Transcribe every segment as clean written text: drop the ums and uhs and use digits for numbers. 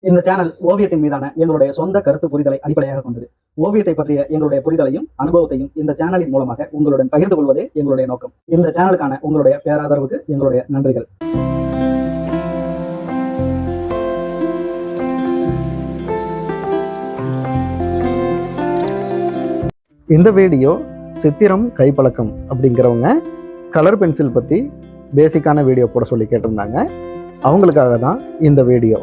இந்த சேனல் ஓவியத்தின் மீதான எங்களுடைய சொந்த கருத்து புரிதலை அடிப்படையாக கொண்டது. ஓவியத்தை பற்றிய எங்களுடைய புரிதலையும் அனுபவத்தையும் இந்த சேனலின் மூலமாக உங்களுடன் பகிர்ந்து கொள்வதே எங்களுடைய நோக்கம். இந்த சேனலுக்கான உங்களுடைய பேராதரவுக்கு எங்களுடைய நன்றிகள். இந்த வீடியோ சித்திரம் கைப்பழக்கம் அப்படிங்கிறவங்க கலர் பென்சில் பற்றி பேசிக்கான வீடியோ போட சொல்லி கேட்டிருந்தாங்க. அவங்களுக்காக தான் இந்த வீடியோ.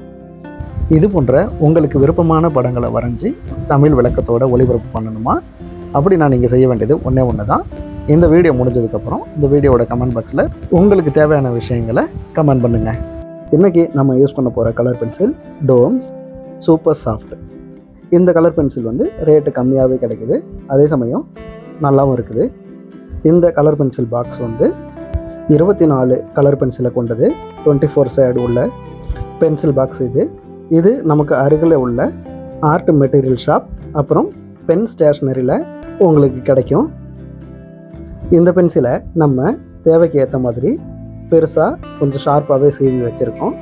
இது போன்ற உங்களுக்கு விருப்பமான படங்களை வரைஞ்சி தமிழ் விளக்கத்தோட ஒளிபரப்பு பண்ணணுமா? அப்படி நான் நீங்கள் செய்ய வேண்டியது ஒன்று தான். இந்த வீடியோ முடிஞ்சதுக்கப்புறம் இந்த வீடியோட கமெண்ட் பாக்ஸில் உங்களுக்கு தேவையான விஷயங்களை கமெண்ட் பண்ணுங்கள். இன்றைக்கி நம்ம யூஸ் பண்ண போகிற colour pencil Doms super soft. இந்த கலர் பென்சில் ரேட்டு கம்மியாகவே கிடைக்குது, அதே சமயம் நல்லாவும் இருக்குது. இந்த கலர் பென்சில் பாக்ஸ் 24 கலர் பென்சிலை கொண்டது. 24 சைடு உள்ள பென்சில் பாக்ஸ் இது நமக்கு அருகில் உள்ள ஆர்ட் மெட்டீரியல் ஷாப் அப்புறம் பென் ஸ்டேஷ்னரியில் உங்களுக்கு கிடைக்கும். இந்த பென்சிலை நம்ம தேவைக்கு ஏற்ற மாதிரி பெருசாக கொஞ்சம் ஷார்ப்பாகவே சீவி வச்சுருக்கோம்.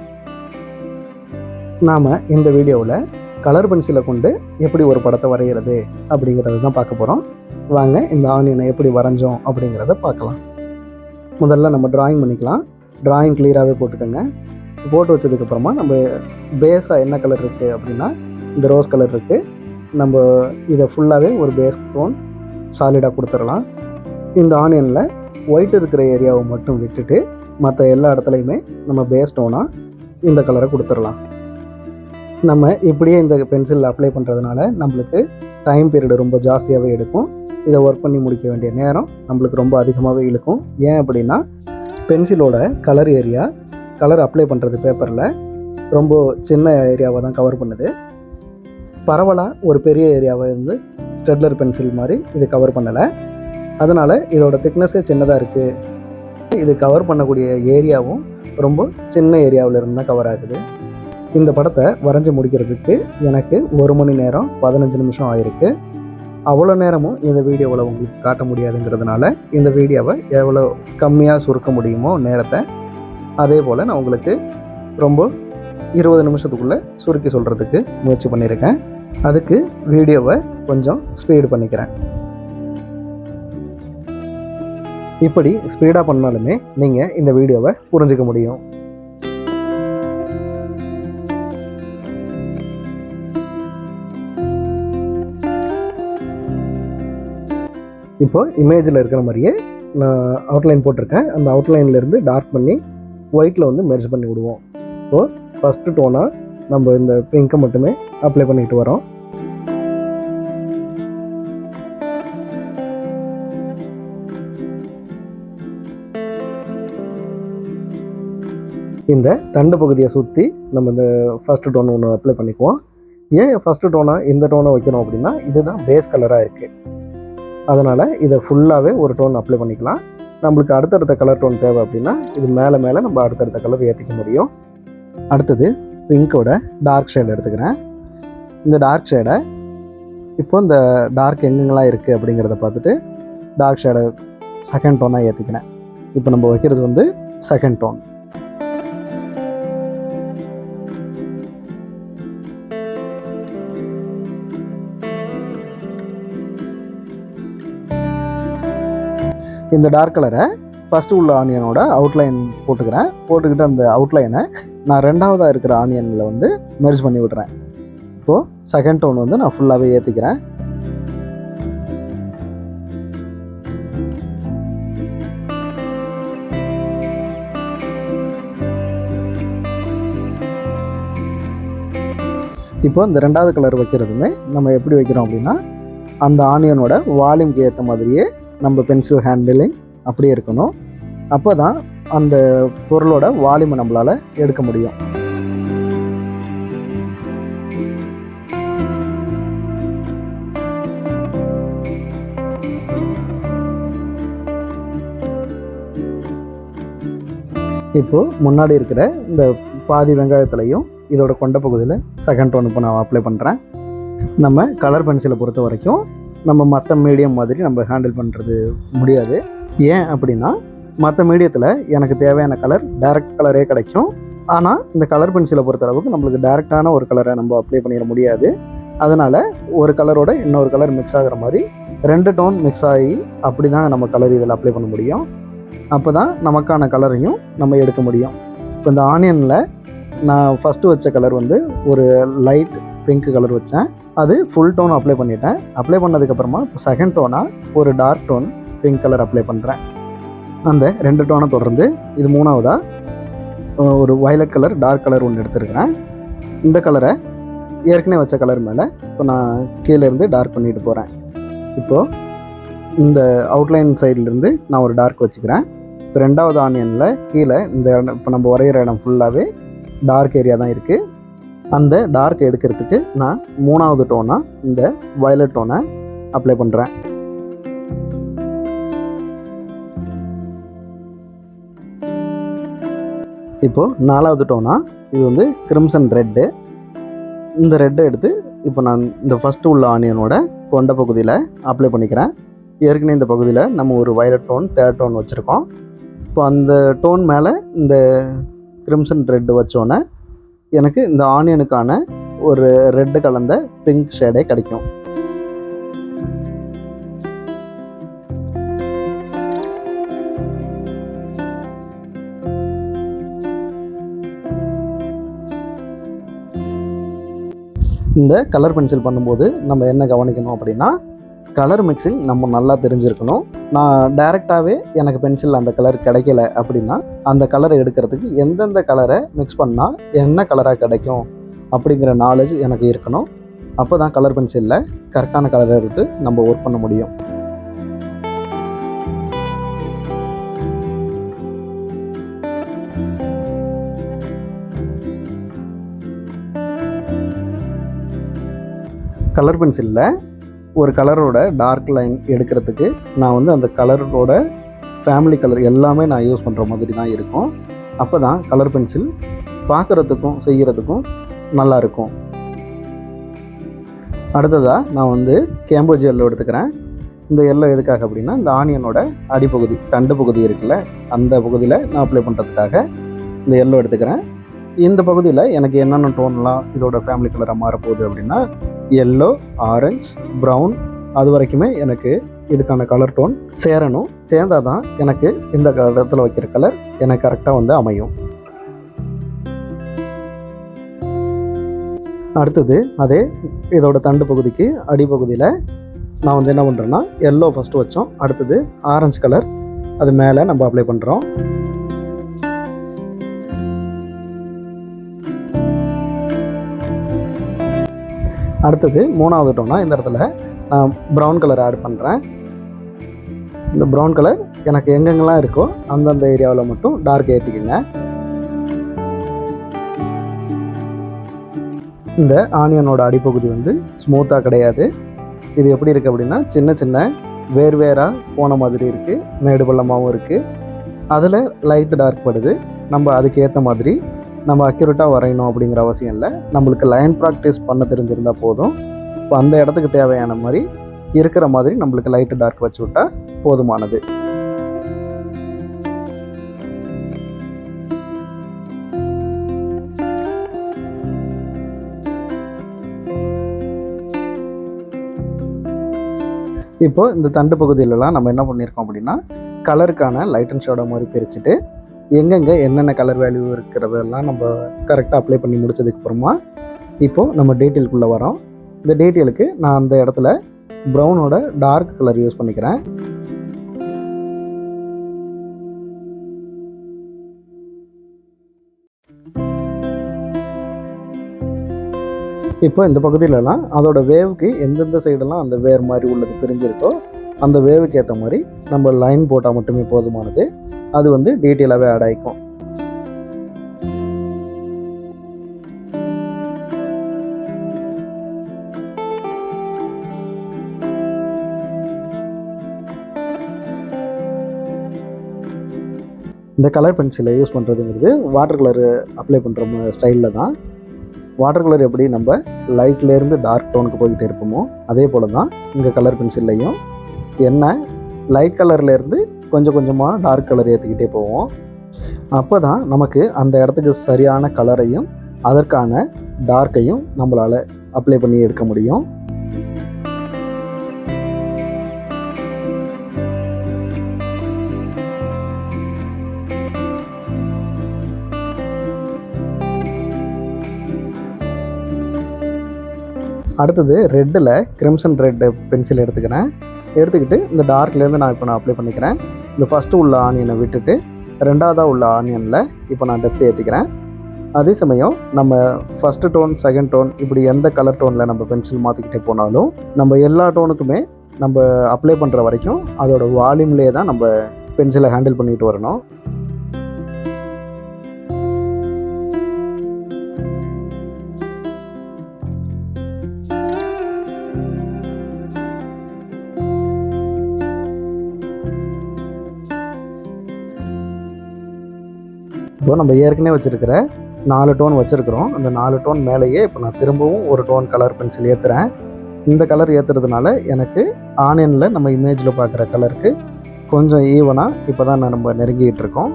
நாம் இந்த வீடியோவில் கலர் பென்சிலை கொண்டு எப்படி ஒரு படத்தை வரைகிறது அப்படிங்கிறது தான் பார்க்க போகிறோம். வாங்க இந்த ஆனியனை எப்படி வரைஞ்சோம் அப்படிங்கிறத பார்க்கலாம். முதல்ல நம்ம ட்ராயிங் பண்ணிக்கலாம். ட்ராயிங் கிளியராகவே போட்டுக்கோங்க. போட்டு வச்சதுக்கப்புறமா நம்ம பேஸாக என்ன கலர் இருக்குது அப்படின்னா இந்த ரோஸ் கலர் இருக்குது. நம்ம இதை ஃபுல்லாகவே ஒரு பேஸ் டோன் சாலிடாக கொடுத்துடலாம். இந்த ஆனியனில் ஒயிட் இருக்கிற ஏரியாவை மட்டும் விட்டுட்டு மற்ற எல்லா இடத்துலையுமே நம்ம பேஸ் டோனாக இந்த கலரை கொடுத்துடலாம். நம்ம இப்படியே இந்த பென்சில் அப்ளை பண்ணுறதுனால நம்மளுக்கு டைம் பீரியடு ரொம்ப ஜாஸ்தியாகவே எடுக்கும். இதை ஒர்க் பண்ணி முடிக்க வேண்டிய நேரம் நம்மளுக்கு ரொம்ப அதிகமாகவே இழுக்கும். ஏன் அப்படின்னா பென்சிலோட கலர் ஏரியா கலர் அப்ளை பண்ணுறது பேப்பரில் ரொம்ப சின்ன ஏரியாவை தான் கவர் பண்ணுது. பரவலாக ஒரு பெரிய ஏரியாவை ஸ்டெட்லர் பென்சில் மாதிரி இது கவர் பண்ணலை. அதனால் இதோட திக்னஸே சின்னதாக இருக்குது. இது கவர் பண்ணக்கூடிய ஏரியாவும் ரொம்ப சின்ன ஏரியாவிலிருந்து தான் கவர் ஆகுது. இந்த படத்தை வரைஞ்சி முடிக்கிறதுக்கு எனக்கு 1 மணி நேரம் 15 நிமிஷம் ஆயிருக்கு. அவ்வளோ நேரமும் இந்த வீடியோவில் உங்களுக்கு காட்ட முடியாதுங்கிறதுனால இந்த வீடியோவை எவ்வளோ கம்மியாக சுருக்க முடியுமோ நேரத்தை, அதே போல் நான் உங்களுக்கு ரொம்ப 20 நிமிஷத்துக்குள்ளே சுருக்கி சொல்கிறதுக்கு முயற்சி பண்ணியிருக்கேன். அதுக்கு வீடியோவை கொஞ்சம் ஸ்பீடு பண்ணிக்கிறேன். இப்படி ஸ்பீடாக பண்ணாலுமே நீங்கள் இந்த வீடியோவை புரிஞ்சிக்க முடியும். இப்போ இமேஜில் இருக்கிற மாதிரியே நான் அவுட்லைன் போட்டிருக்கேன். அந்த அவுட்லைன்லேருந்து டார்க் பண்ணி ஒயிட்டில் மெர்ஜ் பண்ணி விடுவோம். ஸோ ஃபஸ்ட்டு டோனாக நம்ம இந்த பிங்கை மட்டுமே அப்ளை பண்ணிட்டு வரோம். இந்த தண்டு பகுதியை சுற்றி நம்ம இந்த ஃபஸ்ட்டு டோன் ஒன்று அப்ளை பண்ணிக்குவோம். ஏன் ஃபஸ்ட்டு டோனாக இந்த டோனை வைக்கணும் அப்படின்னா இதுதான் பேஸ் கலராக இருக்குது. அதனால் இதை ஃபுல்லாகவே ஒரு டோன் அப்ளை பண்ணிக்கலாம். நம்மளுக்கு அடுத்தடுத்த கலர் டோன் தேவை அப்படின்னா இது மேலே நம்ம அடுத்தடுத்த கலர் ஏற்றிக்க முடியும். அடுத்தது பிங்கோட டார்க் ஷேட் எடுத்துக்கிறேன். இந்த டார்க் ஷேடை இப்போ இந்த டார்க் எங்கெங்கெல்லாம் இருக்குது அப்படிங்கிறத பார்த்துட்டு டார்க் ஷேடை செகண்ட் டோனாக ஏற்றிக்கிறேன். இப்போ நம்ம வைக்கிறது செகண்ட் டோன். இந்த டார்க் கலரை ஃபஸ்ட்டு உள்ள ஆனியனோட அவுட்லைன் போட்டுக்கிறேன். போட்டுக்கிட்டு அந்த அவுட்லைனை நான் ரெண்டாவதாக இருக்கிற ஆனியனில் மெர்ஜ் பண்ணி விடுறேன். இப்போது செகண்ட் டோன் நான் ஃபுல்லாகவே ஏற்றிக்கிறேன். இப்போ இந்த ரெண்டாவது கலர் வைக்கிறதுமே நம்ம எப்படி வைக்கிறோம் அப்படின்னா அந்த ஆனியனோட வால்யூம்க்கு ஏற்ற மாதிரியே நம்ம பென்சில் ஹேண்டிலிங் அப்படியே இருக்கணும். அப்போ தான் அந்த பொருளோட வால்யூமை நம்மளால் எடுக்க முடியும். இப்போது முன்னாடி இருக்கிற இந்த பாதி வெங்காயத்துலையும் இதோட கொண்ட பகுதியில் செகண்ட் டோன் இப்போ நான் அப்ளை பண்ணுறேன். நம்ம கலர் பென்சிலை பொறுத்த வரைக்கும் நம்ம மற்ற மீடியம் மாதிரி நம்ம ஹேண்டில் பண்ணுறது முடியாது. ஏன் அப்படின்னா மற்ற மீடியத்தில் எனக்கு தேவையான கலர் டைரக்ட் கலரே கிடைக்கும். ஆனால் இந்த கலர் பென்சிலை பொறுத்தளவுக்கு நம்மளுக்கு டேரெக்டான ஒரு கலரை நம்ம அப்ளை பண்ணிட முடியாது. அதனால் ஒரு கலரோட இன்னொரு கலர் மிக்ஸ் ஆகிற மாதிரி 2 டோன் மிக்ஸ் ஆகி அப்படி தான் நம்ம கலர் இதில் அப்ளை பண்ண முடியும். அப்போ தான் நமக்கான கலரையும் நம்ம எடுக்க முடியும். இப்போ இந்த ஆனியனில் நான் ஃபஸ்ட்டு வச்ச கலர் வந்து ஒரு லைட் பிங்க் கலர் வச்சேன். அது ஃபுல் டோன் அப்ளை பண்ணிட்டேன். அப்ளை பண்ணதுக்கப்புறமா இப்போ செகண்ட் டோனாக ஒரு dark tone pink colour apply பண்ணுறேன். அந்த 2 டோனை தொடர்ந்து இது மூணாவதாக ஒரு வயலட் கலர் டார்க் கலர் ஒன்று எடுத்துருக்கிறேன். இந்த கலரை ஏற்கனவே வச்ச கலர் மேலே இப்போ நான் கீழேருந்து டார்க் பண்ணிட்டு போகிறேன். இப்போது இந்த அவுட்லைன் சைட்லேருந்து நான் ஒரு டார்க் வச்சுக்கிறேன். இப்போ 2வது ஆனியனில் கீழே இந்த இடம் இப்போ நம்ம வரைகிற இடம் ஃபுல்லாகவே டார்க் ஏரியா தான் இருக்குது. அந்த டார்க் எடுக்கிறதுக்கு நான் 3வது டோனாக இந்த வயலட் டோனை அப்ளை பண்ணுறேன். இப்போது 4வது டோனாக இது வந்து கிரிம்சன் ரெட்டு. இந்த ரெட்டை எடுத்து இப்போ நான் இந்த ஃபஸ்ட்டு உள்ள ஆனியனோட கொண்ட பகுதியில் அப்ளை பண்ணிக்கிறேன். ஏற்கனவே இந்த பகுதியில் நம்ம ஒரு வயலட் டோன் 3rd டோன் வச்சுருக்கோம். இப்போ அந்த டோன் மேலே இந்த கிரிம்சன் ரெட்டு வச்சோன்னே எனக்கு இந்த ஆனியனுக்கான ஒரு ரெட்டு கலந்த பிங்க் ஷேடே கிடைக்கும். இந்த கலர் பென்சில் பண்ணும்போது நம்ம என்ன கவனிக்கணும் அப்படின்னா, கலர் மிக்சிங் நம்ம நல்லா தெரிஞ்சிருக்கணும். நான் டைரெக்டாகவே எனக்கு பென்சில் அந்த கலர் கிடைக்கல அப்படின்னா, அந்த கலரை எடுக்கிறதுக்கு எந்தெந்த கலரை மிக்ஸ் பண்ணால் என்ன கலராக கிடைக்கும் அப்படிங்கிற நாலேஜ் எனக்கு இருக்கணும். அப்போ தான் கலர் பென்சிலில் கரெக்டான கலரை எடுத்து நம்ம ஒர்க் பண்ண முடியும். கலர் பென்சிலில் ஒரு கலரோட டார்க் லைன் எடுக்கிறதுக்கு நான் வந்து அந்த கலரோட ஃபேமிலி கலர் எல்லாமே நான் யூஸ் பண்ணுற மாதிரி தான் இருக்கும். அப்போ தான் கலர் பென்சில் பார்க்குறதுக்கும் செய்கிறதுக்கும் நல்லாயிருக்கும். அடுத்ததாக நான் வந்து கேம்போஜ் எல்லோ எடுத்துக்கிறேன். இந்த எல்லோ எதுக்காக அப்படின்னா, இந்த ஆனியனோட அடிப்பகுதி தண்டு பகுதி இருக்குல்ல, அந்த பகுதியில் நான் அப்ளை பண்ணுறதுக்காக இந்த எல்லோ எடுத்துக்கிறேன். இந்த பகுதியில் எனக்கு என்னென்ன டோன்லாம் இதோட ஃபேமிலி கலராக மாறப்போகுது அப்படின்னா, எல்லோ, ஆரஞ்ச், ப்ரௌன், அது வரைக்குமே எனக்கு இதுக்கான கலர் டோன் சேரணும். சேர்ந்தால் தான் எனக்கு இந்த இடத்துல வைக்கிற கலர் எனக்கு கரெக்டாக வந்து அமையும். அடுத்தது அதே இதோட தண்டு பகுதிக்கு அடிப்பகுதியில் நான் வந்து என்ன பண்ணுறேன்னா, எல்லோ ஃபஸ்ட்டு வச்சோம். அடுத்தது ஆரஞ்சு கலர் அது மேலே நம்ம அப்ளை பண்ணுறோம். அடுத்தது 3வது டோனா இந்த இடத்துல நான் ப்ரௌன் கலர் ஆட் பண்ணுறேன். இந்த ப்ரௌன் கலர் எனக்கு எங்கெங்கெல்லாம் இருக்கோ அந்தந்த ஏரியாவில் மட்டும் டார்க் ஏற்றிக்குங்க. இந்த ஆனியனோட அடிப்பகுதி வந்து ஸ்மூத்தாக கிடையாது. இது எப்படி இருக்குது அப்படின்னா, சின்ன சின்ன வேறாக போன மாதிரி இருக்குது, மேடு பள்ளமாகவும் இருக்குது. அதில் லைட்டு டார்க் படுது. நம்ம அதுக்கேற்ற மாதிரி நம்ம அக்யூரேட்டாக வரையணும் அப்படிங்கிற அவசியம் இல்லை. நம்மளுக்கு லைன் ப்ராக்டிஸ் பண்ண தெரிஞ்சிருந்தால் போதும். இப்போ அந்த இடத்துக்கு தேவையான மாதிரி இருக்கிற மாதிரி நம்மளுக்கு லைட்டு டார்க் வச்சு விட்டால் போதுமானது. இப்போ இந்த தண்டு பகுதியிலலாம் நம்ம என்ன பண்ணியிருக்கோம் அப்படின்னா, கலருக்கான லைட் அண்ட் ஷேடோ மாதிரி பிரிச்சுட்டு எங்கெங்கே என்னென்ன கலர் வேல்யூ இருக்கிறதெல்லாம் நம்ம கரெக்டாக அப்ளை பண்ணி முடிச்சதுக்கப்புறமா இப்போது நம்ம டீட்டெயிலுக்குள்ளே வரோம். இந்த டீட்டெயிலுக்கு நான் அந்த இடத்துல ப்ரௌனோட டார்க் கலர் யூஸ் பண்ணிக்கிறேன். இப்போ இந்த பகுதியிலலாம் அதோட வேவுக்கு எந்தெந்த சைடெல்லாம் அந்த வேர் மாதிரி உள்ளது பிரிஞ்சிருக்கோ அந்த வேவுக்கு ஏற்ற மாதிரி நம்ம லைன் போட்டால் மட்டுமே போதுமானது. அது வந்து டீட்டெயிலாகவே ஆட் ஆகிக்கும். இந்த கலர் பென்சிலை யூஸ் பண்ணுறதுங்கிறது வாட்டர் கலரு அப்ளை பண்ணுற ஸ்டைலில் தான். வாட்டர் கலர் எப்படி நம்ம லைட்லேருந்து டார்க் டோனுக்கு போய்கிட்டே இருப்போமோ அதே போல் தான் இங்கே கலர் பென்சில்லையும் என்ன லைட் கலர்லேருந்து கொஞ்சம் கொஞ்சமாக டார்க் கலர் ஏற்றிக்கிட்டே போவோம். அப்போ தான் நமக்கு அந்த இடத்துக்கு சரியான கலரையும் அதற்கான டார்க்கையும் நம்மளால் அப்ளை பண்ணி எடுக்க முடியும். அடுத்தது ரெட்டில் கிரிம்சன் ரெட் பென்சில் எடுத்துக்கிட்டு இந்த டார்க்லேருந்து நான் அப்ளை பண்ணிக்கிறேன். இந்த ஃபஸ்ட்டு உள்ள ஆனியனை விட்டுட்டு ரெண்டாவதாக உள்ள ஆனியனில் இப்போ நான் டெப்த் ஏற்றிக்கிறேன். அதே சமயம் நம்ம ஃபஸ்ட்டு டோன், செகண்ட் டோன், இப்படி எந்த கலர் டோனில் நம்ம பென்சில் மாற்றிக்கிட்டே போனாலும் நம்ம எல்லா டோனுக்குமே நம்ம அப்ளை பண்ணுற வரைக்கும் அதோட வால்யூம்லேயே தான் நம்ம பென்சிலை ஹேண்டில் பண்ணிட்டு வரணும். இப்போ நம்ம ஏற்கனவே வச்சுருக்கிற 4 டோன் வச்சுருக்கிறோம். அந்த 4 டோன் மேலேயே இப்போ நான் திரும்பவும் ஒரு டோன் கலர் பென்சில் ஏற்றுறேன். இந்த கலர் ஏற்றுறதுனால எனக்கு ஆனியனில் நம்ம இமேஜில் பார்க்குற கலருக்கு கொஞ்சம் ஈவனாக இப்போ தான் நம்ம நெருங்கிட்டு இருக்கோம்.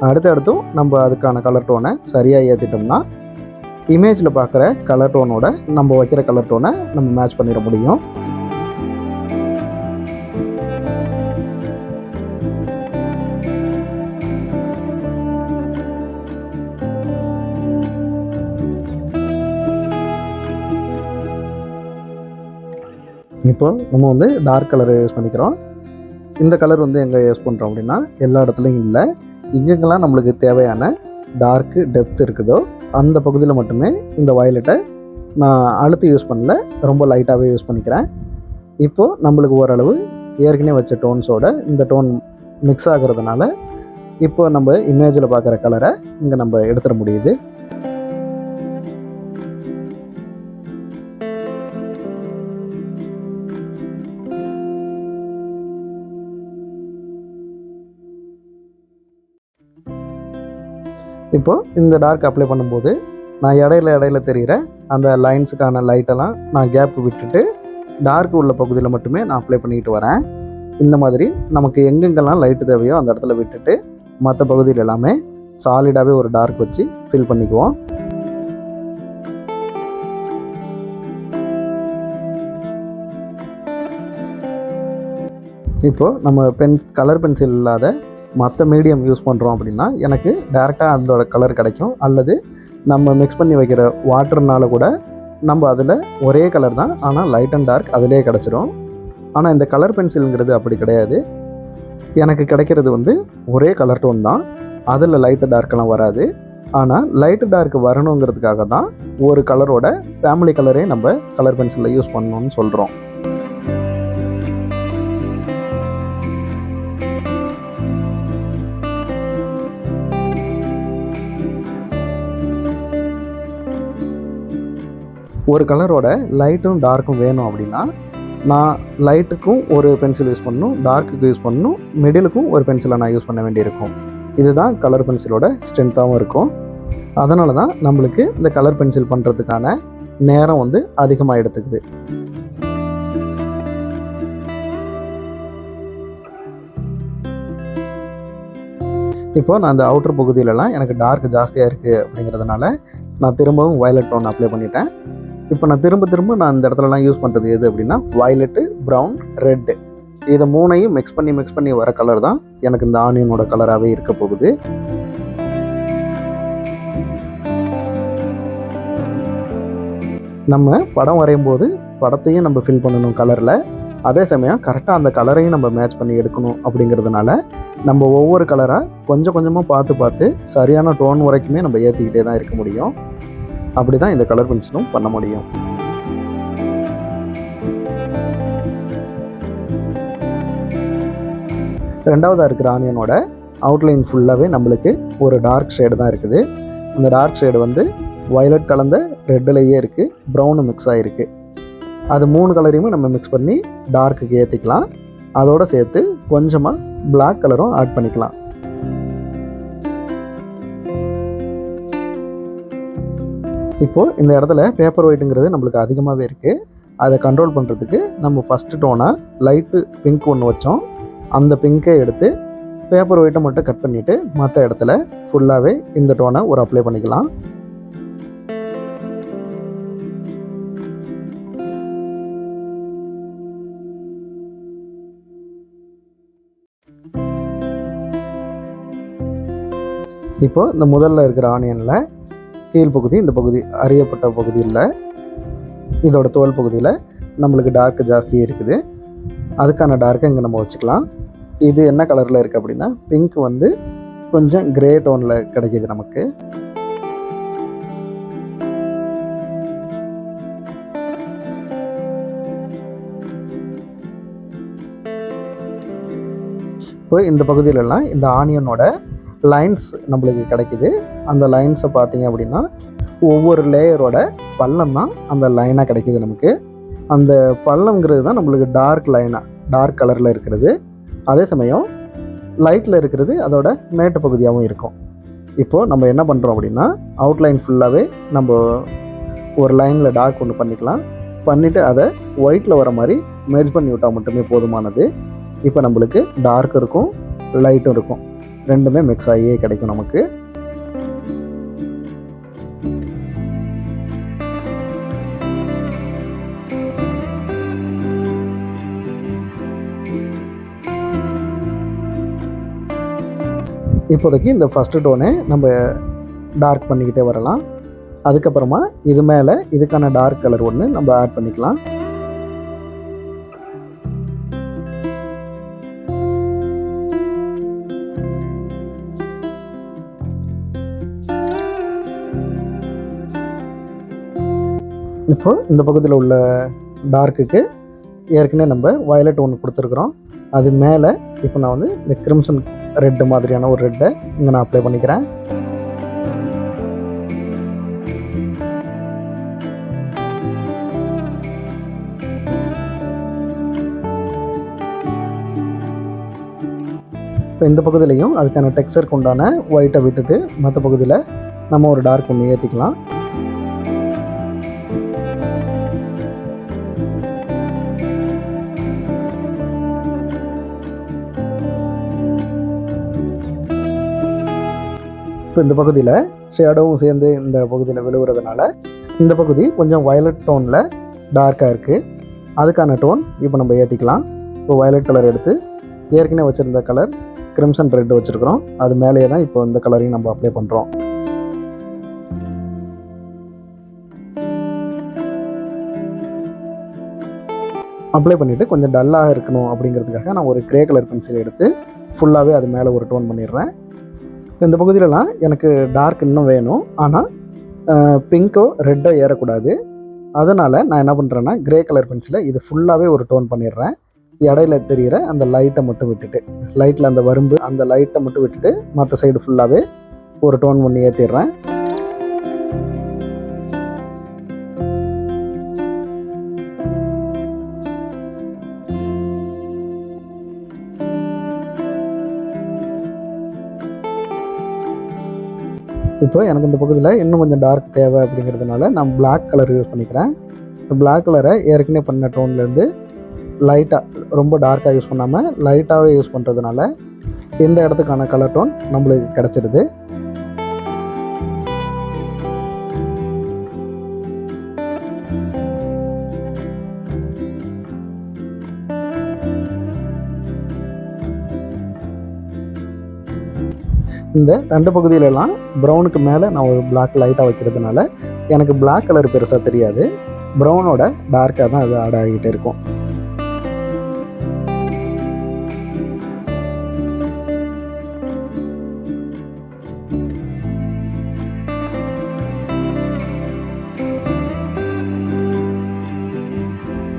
அடுத்தடுத்தும் நம்ம அதுக்கான கலர் டோனை சரியாக ஏற்றிட்டோம்னா இமேஜில் பார்க்குற கலர் டோனோட நம்ம வைக்கிற கலர் டோனை நம்ம மேட்ச் பண்ணிட முடியும். இப்போ நம்ம வந்து டார்க் கலர் யூஸ் பண்ணிக்கிறோம். இந்த கலர் வந்து எங்கே யூஸ் பண்ணுறோம் அப்படின்னா எல்லா இடத்துலையும் இல்லை. எங்கெங்கெல்லாம் நம்மளுக்கு தேவையான டார்க்கு டெப்த் இருக்குதோ அந்த பகுதியில் மட்டுமே இந்த வயலட்டை நான் அழுத்தி யூஸ் பண்ணல, ரொம்ப லைட்டாகவே யூஸ் பண்ணிக்கிறேன். இப்போது நம்மளுக்கு ஓரளவு ஏற்கனவே வச்ச டோன்ஸோட இந்த டோன் மிக்ஸ் ஆகிறதுனால இப்போ நம்ம இமேஜில் பார்க்குற கலரை இங்கே நம்ம எடுத்துட முடியுது. இப்போது இந்த டார்க் அப்ளை பண்ணும்போது நான் இடையில தெரிகிற அந்த லைன்ஸுக்கான லைட்டெல்லாம் நான் கேப் விட்டுட்டு டார்க் உள்ள பகுதியில் மட்டுமே நான் அப்ளை பண்ணிக்கிட்டு வரேன். இந்த மாதிரி நமக்கு எங்கெங்கெல்லாம் லைட்டு தேவையோ அந்த இடத்துல விட்டுட்டு மற்ற பகுதியில் எல்லாமே சாலிடாகவே ஒரு டார்க் வச்சு ஃபில் பண்ணிக்குவோம். இப்போது நம்ம கலர் பென்சில் இல்லாத மற்ற மீடியம் யூஸ் பண்ணுறோம் அப்படின்னா எனக்கு டேரெக்டாக அதோட கலர் கிடைக்கும். அல்லது நம்ம மிக்ஸ் பண்ணி வைக்கிற வாட்டர்னால கூட நம்ம அதில் ஒரே கலர் தான், ஆனால் லைட் அண்ட் டார்க் அதிலே கிடச்சிரும். ஆனால் இந்த கலர் பென்சிலுங்கிறது அப்படி கிடையாது. எனக்கு கிடைக்கிறது வந்து ஒரே கலர் டோன் தான், அதில் லைட்டு டார்க்கெல்லாம் வராது. ஆனால் லைட்டு டார்க் வரணுங்கிறதுக்காக தான் ஒரு கலரோட ஃபேமிலி கலரே நம்ம கலர் பென்சிலில் யூஸ் பண்ணணும்னு சொல்கிறோம். ஒரு கலரோட லைட்டும் டார்க்கும் வேணும் அப்படின்னா நான் லைட்டுக்கும் ஒரு பென்சில் யூஸ் பண்ணணும், டார்க்குக்கு யூஸ் பண்ணணும், மிடிலுக்கும் ஒரு பென்சிலை நான் யூஸ் பண்ண வேண்டியிருக்கும். இதுதான் கலர் பென்சிலோட ஸ்ட்ரென்த்தாகவும் இருக்கும். அதனால தான் நம்மளுக்கு இந்த கலர் பென்சில் பண்ணுறதுக்கான நேரம் வந்து அதிகமாக எடுத்துக்குது. இப்போ நான் அந்த அவுட்டர் பகுதியிலலாம் எனக்கு டார்க் ஜாஸ்தியாக இருக்குது அப்படிங்கிறதுனால நான் திரும்பவும் வயலட் டோன் அப்ளை பண்ணிட்டேன். இப்போ நான் திரும்ப நான் இந்த இடத்துலலாம் யூஸ் பண்ணுறது எது அப்படின்னா வயலட்டு, ப்ரௌன், ரெட்டு, இதை மூணையும் மிக்ஸ் பண்ணி வர கலர் தான் எனக்கு இந்த ஆனியனோட கலராகவே இருக்க போகுது. நம்ம படம் வரையும் போது படத்தையும் நம்ம ஃபில் பண்ணணும் கலரில், அதே சமயம் கரெக்டாக அந்த கலரையும் நம்ம மேட்ச் பண்ணி எடுக்கணும். அப்படிங்கிறதுனால நம்ம ஒவ்வொரு கலராக கொஞ்சம் கொஞ்சமாக பார்த்து சரியான டோன் வரைக்குமே நம்ம ஏற்றிக்கிட்டே தான் இருக்க முடியும். அப்படி தான் இந்த கலர் பென்சிலும் பண்ண முடியும். ரெண்டாவதாக இருக்கிற ஆனியனோட அவுட்லைன் ஃபுல்லாகவே நம்மளுக்கு ஒரு டார்க் ஷேடு தான் இருக்குது. அந்த டார்க் ஷேடு வந்து வயலட் கலந்த ரெட்டிலேயே இருக்குது, ப்ரௌனு மிக்ஸ் ஆகிருக்கு. அது 3 கலரையுமே நம்ம மிக்ஸ் பண்ணி டார்க்குக்கு ஏற்றிக்கலாம். அதோடு சேர்த்து கொஞ்சமாக பிளாக் கலரும் ஆட் பண்ணிக்கலாம். இப்போது இந்த இடத்துல பேப்பர் ஒயிட்டுங்கிறது நம்மளுக்கு அதிகமாகவே இருக்குது. அதை கண்ட்ரோல் பண்ணுறதுக்கு நம்ம ஃபஸ்ட்டு டோனாக லைட்டு பிங்க் ஒன்று வச்சோம். அந்த பிங்கை எடுத்து பேப்பர் ஒயிட்டை மட்டும் கட் பண்ணிவிட்டு மற்ற இடத்துல ஃபுல்லாகவே இந்த டோனை ஒரு அப்ளை பண்ணிக்கலாம். இப்போ இந்த முதல்ல இருக்கிற ஆனியனில் கீழ்ப்பகுதி, இந்த பகுதி அறியப்பட்ட பகுதியில் இதோட தோல் பகுதியில் நம்மளுக்கு டார்க் ஜாஸ்தியாக இருக்குது. அதுக்கான டார்க்கை இங்கே நம்ம வச்சுக்கலாம். இது என்ன கலரில் இருக்குது அப்படின்னா பிங்க் வந்து கொஞ்சம் கிரே டோனில் கிடைக்கிது நமக்கு. இப்போ இந்த பகுதியிலலாம் இந்த ஆனியனோட லைன்ஸ் நம்மளுக்கு கிடைக்கிது. அந்த லைன்ஸை பார்த்தீங்க அப்படின்னா ஒவ்வொரு லேயரோட பள்ளம் தான் அந்த லைனாக கிடைக்கிது நமக்கு. அந்த பள்ளங்கிறது தான் நம்மளுக்கு டார்க் லைனாக டார்க் கலரில் இருக்கிறது. அதே சமயம் லைட்டில் இருக்கிறது அதோட மேட்டு பகுதியாகவும் இருக்கும். இப்போது நம்ம என்ன பண்ணுறோம் அப்படின்னா அவுட்லைன் ஃபுல்லாகவே நம்ம ஒரு லைனில் டார்க் ஒன்று பண்ணிக்கலாம். பண்ணிவிட்டு அதை ஒயிட்டில் வர மாதிரி மெர்ஜ் பண்ணி விட்டால் மட்டுமே போதுமானது. இப்போ நம்மளுக்கு டார்க் இருக்கும், லைட்டும் இருக்கும், ரெண்டுமே மிக்ஸ் ஆகியே கிடைக்கும் நமக்கு. இப்போதைக்கு இந்த ஃபஸ்ட்டு டோனை நம்ம டார்க் பண்ணிக்கிட்டே வரலாம். அதுக்கப்புறமா இது மேலே இதுக்கான டார்க் கலர் ஒன்று நம்ம ஆட் பண்ணிக்கலாம். இப்போது இந்த பகுதியில் உள்ள டார்க்குக்கு ஏற்கனவே நம்ம வயலட் ஒன்று கொடுத்துருக்குறோம். அது மேலே இப்போ நான் வந்து இந்த கிரிம்சன் ரெட்டு மாதிரியான ஒரு ரெட்டை இங்கே நான் அப்ளை பண்ணிக்கிறேன். இப்போ இந்த பகுதியிலையும் அதுக்கான டெக்ஸ்சருக்கு உண்டான ஒயிட்டை விட்டுட்டு மற்ற பகுதியில் நம்ம ஒரு டார்க் ஒன்று ஏற்றிக்கலாம். இப்போ இந்த பகுதியில் ஷேடோவும் சேர்ந்து இந்த பகுதியில் விழுவுறதுனால இந்த பகுதி கொஞ்சம் வயலட் டோனில் டார்க்காக இருக்குது. அதுக்கான டோன் இப்போ நம்ம ஏற்றிக்கலாம். இப்போ வயலட் கலர் எடுத்து ஏற்கனவே வச்சுருந்த கலர் கிரிம்சன் ரெட் வச்சுருக்கிறோம். அது மேலேயே தான் இப்போ இந்த கலரையும் நம்ம அப்ளை பண்ணுறோம். அப்ளை பண்ணிவிட்டு கொஞ்சம் டல்லாக இருக்கணும் அப்படிங்கிறதுக்காக நான் ஒரு கிரே கலர் பென்சில் எடுத்து ஃபுல்லாகவே அது மேலே ஒரு டோன் பண்ணிடுறேன். இந்த பகுதியிலலாம் எனக்கு டார்க் இன்னும் வேணும், ஆனால் பிங்கோ ரெட்டோ ஏறக்கூடாது. அதனால் நான் என்ன பண்ணுறேன்னா கிரே கலர் பென்சிலை இது ஃபுல்லாகவே ஒரு டோன் பண்ணிடுறேன். இடையில தெரிகிற அந்த லைட்டை மட்டும் விட்டுட்டு, லைட்டில் அந்த வரும்பு அந்த லைட்டை மட்டும் விட்டுட்டு மற்ற சைடு ஃபுல்லாகவே ஒரு டோன் பண்ணி ஏற்றிடுறேன். இப்போ எனக்கு இந்த பகுதியில் இன்னும் கொஞ்சம் டார்க் தேவை அப்படிங்கிறதுனால நான் பிளாக் கலர் யூஸ் பண்ணிக்கிறேன். பிளாக் கலரை ஏற்கனவே பண்ண டோன்லேருந்து லைட்டாக ரொம்ப டார்க்காக யூஸ் பண்ணாமல் லைட்டாகவே யூஸ் பண்ணுறதுனால இந்த இடத்துக்கான கலர் டோன் நம்மளுக்கு கிடச்சிடுது. இந்த தண்டு பகுதியிலலாம் ப்ரௌனுக்கு மேலே நான் ஒரு பிளாக் லைட்டாக வைக்கிறதுனால எனக்கு பிளாக் கலர் பெருசாக தெரியாது, ப்ரௌனோட டார்க்காக தான் அது ஆட் ஆகிட்டே இருக்கும்.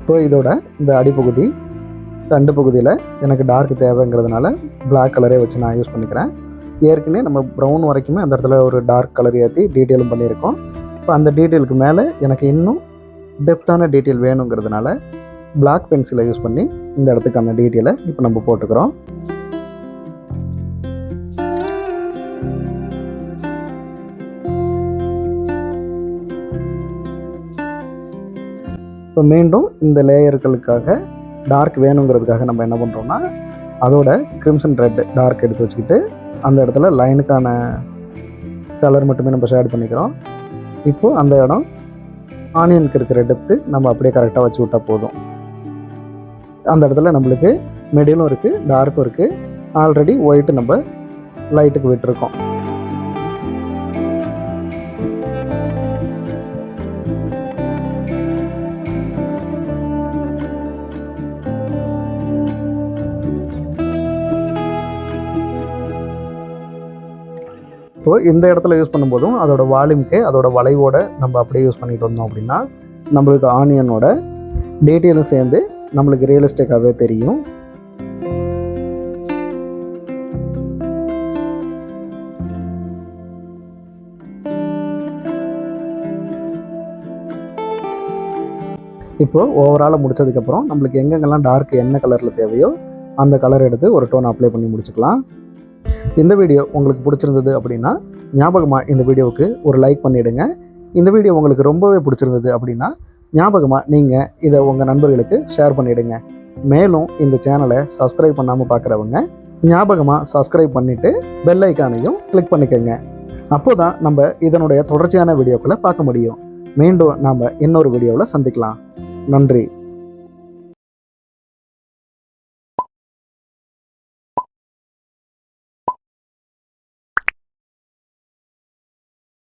இப்போ இதோட இந்த அடிப்பகுதி தண்டு பகுதியில் எனக்கு டார்க் தேவைங்கிறதுனால பிளாக் கலரே வச்சு நான் யூஸ் பண்ணிக்கிறேன். ஏற்கனவே நம்ம ப்ரௌன் வரைக்குமே அந்த இடத்துல ஒரு டார்க் கலர் ஏற்றி டீட்டெயிலும் பண்ணியிருக்கோம். இப்போ அந்த டீட்டெயிலுக்கு மேலே எனக்கு இன்னும் டெப்த்தான டீட்டெயில் வேணுங்கிறதுனால பிளாக் பென்சிலை யூஸ் பண்ணி இந்த இடத்துக்கான டீட்டெயிலை இப்போ நம்ம போட்டுக்கிறோம். இப்போ மீண்டும் இந்த லேயர்களுக்காக டார்க் வேணுங்கிறதுக்காக நம்ம என்ன பண்ணுறோம்னா அதோட கிரிம்சன் ரெட் டார்க் எடுத்து வச்சுக்கிட்டு அந்த இடத்துல லைனுக்கான கலர் மட்டுமே நம்ம ஷேட் பண்ணிக்கிறோம். இப்போது அந்த இடம் ஆனியனுக்கு இருக்கிற டெப்த்து நம்ம அப்படியே கரெக்டாக வச்சு விட்டால் போதும். அந்த இடத்துல நம்மளுக்கு மிடிலும் இருக்குது, டார்க்கும் இருக்குது. ஆல்ரெடி ஒயிட்டு நம்ம லைட்டுக்கு விட்டுருக்கோம். ஸோ இந்த இடத்துல யூஸ் பண்ணும்போதும் அதோட வால்யூம்க்கு அதோட வளைவோட நம்ம அப்படியே யூஸ் பண்ணிட்டு வந்தோம் அப்படின்னா நம்மளுக்கு ஆனியனோட டீட்டெயிலும் சேர்ந்து நம்மளுக்கு ரியலிஸ்டிக்காகவே தெரியும். இப்போது ஓவராலாக முடித்ததுக்கப்புறம் நம்மளுக்கு எங்கெங்கெல்லாம் டார்க் என்ன கலரில் தேவையோ அந்த கலர் எடுத்து ஒரு டோன் அப்ளை பண்ணி முடிச்சுக்கலாம். இந்த வீடியோ உங்களுக்கு பிடிச்சிருந்தது அப்படின்னா ஞாபகமாக இந்த வீடியோவுக்கு ஒரு லைக் பண்ணிவிடுங்க. இந்த வீடியோ உங்களுக்கு ரொம்பவே பிடிச்சிருந்தது அப்படின்னா ஞாபகமாக நீங்கள் இதை உங்கள் நண்பர்களுக்கு ஷேர் பண்ணிவிடுங்க. மேலும் இந்த சேனலை சப்ஸ்கிரைப் பண்ணாமல் பார்க்குறவங்க ஞாபகமாக சப்ஸ்கிரைப் பண்ணிவிட்டு பெல் ஐக்கானையும் கிளிக் பண்ணிக்கோங்க. அப்போ தான் நம்ம இதனுடைய தொடர்ச்சியான வீடியோக்களை பார்க்க முடியும். மீண்டும் நாம் இன்னொரு வீடியோவில் சந்திக்கலாம். நன்றி.